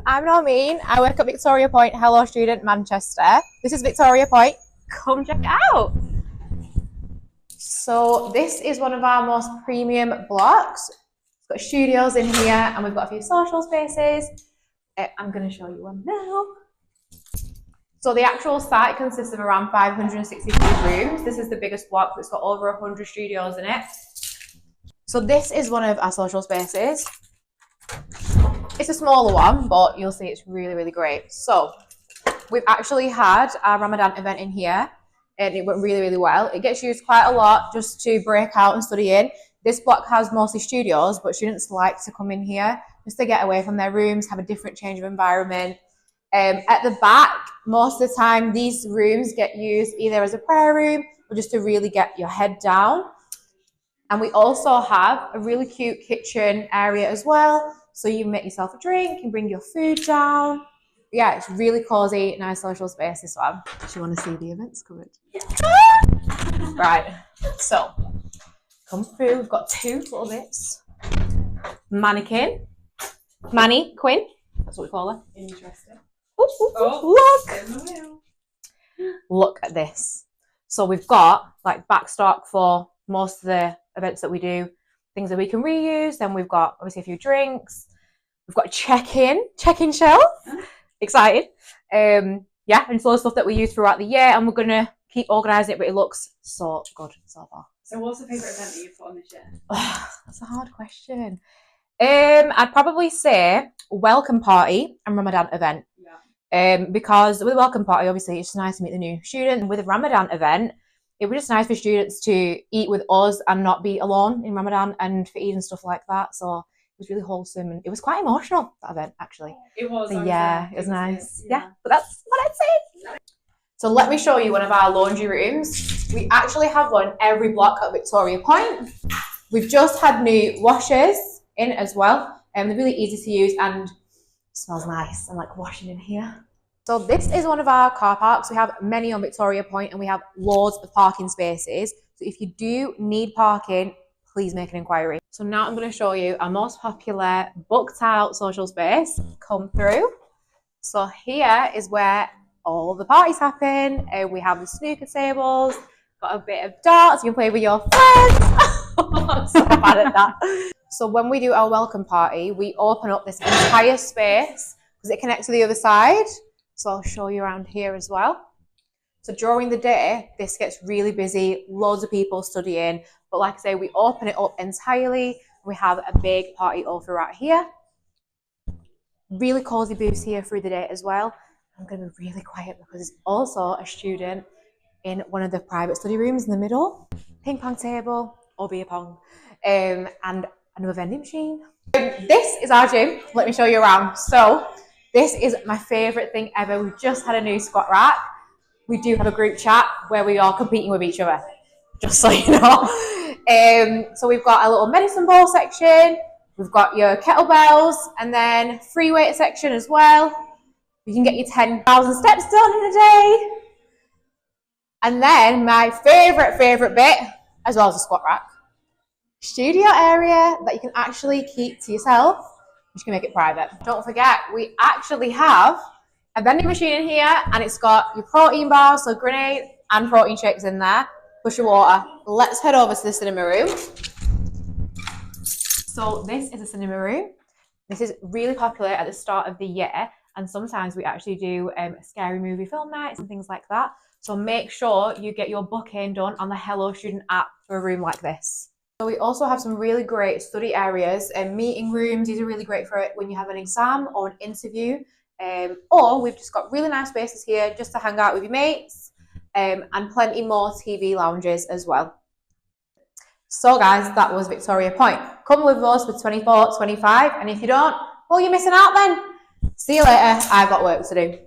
I'm Normeen. I work at Victoria Point Hello Student Manchester. This is Victoria Point. Come check it out. So this is one of our most premium blocks. It's got studios in here and we've got a few social spaces. I'm going to show you one now. So the actual site consists of around 563 rooms. This is the biggest block. It's got over 100 studios in it. So this is one of our social spaces. It's a smaller one, but you'll see it's really, really great. So we've actually had our Ramadan event in here and it went really, really well. It gets used quite a lot just to break out and study in. This block has mostly studios, but students like to come in here just to get away from their rooms, have a different change of environment. At the back, most of the time, these rooms get used either as a prayer room or just to really get your head down. And we also have a really cute kitchen area as well. So you can make yourself a drink, you can bring your food down. Yeah, it's really cozy, nice social space, this one. Do you want to see the events covered? Yeah. Right, so come through. We've got two little bits. Mannequin. Manny Quinn. That's what we call her. Interesting. Look! Look at this. So we've got like backstock for most of the events that we do, things that we can reuse. Then we've got obviously a few drinks. We've got a check-in shelf. Excited. Yeah, and so stuff that we use throughout the year, and we're gonna keep organising it, but it looks so good so far. So what's the favourite event that you've put on this year? That's a hard question. I'd probably say welcome party and Ramadan event. Yeah. Because with a welcome party, obviously it's just nice to meet the new student. And with a Ramadan event, it was just nice for students to eat with us and not be alone in Ramadan and for Eid and stuff like that. So it was really wholesome and it was quite emotional, that event, actually. It was. Yeah, it was nice. Yeah, but that's what I'd say. So let me show you one of our laundry rooms. We actually have one every block at Victoria Point. We've just had new washers in as well. They're really easy to use and smells nice. I like washing in here. So this is one of our car parks. We have many on Victoria Point and we have loads of parking spaces. So if you do need parking, please make an inquiry. So now I'm going to show you our most popular booked out social space. Come through. So here is where all the parties happen. We have the snooker tables, got a bit of darts, you can play with your friends. I'm so bad at that. So when we do our welcome party, we open up this entire space because it connects to the other side. So I'll show you around here as well. So during the day, this gets really busy, loads of people studying. But like I say, we open it up entirely. We have a big party all throughout here. Really cozy booths here through the day as well. I'm going to be really quiet because there's also a student in one of the private study rooms in the middle. Ping pong table or beer pong. And another vending machine. This is our gym. Let me show you around. So this is my favourite thing ever. We've just had a new squat rack. We do have a group chat where we are competing with each other, just so you know. So we've got a little medicine ball section. We've got your kettlebells and then free weight section as well. You can get your 10,000 steps done in a day. And then my favourite bit, as well as a squat rack, studio area that you can actually keep to yourself. You can make it private. Don't forget, we actually have a vending machine in here and it's got your protein bars, so grenade and protein shakes in there, plus your water. Let's head over to the cinema room. So this is a cinema room. This is really popular at the start of the year and sometimes we actually do scary movie film nights and things like that. So make sure you get your booking done on the Hello Student app for a room like this. So we also have some really great study areas and meeting rooms. These are really great for it when you have an exam or an interview. Or we've just got really nice spaces here just to hang out with your mates and plenty more TV lounges as well. So guys, that was Victoria Point. Come with us for 24, 25 and if you don't, well, you're missing out then. See you later. I've got work to do.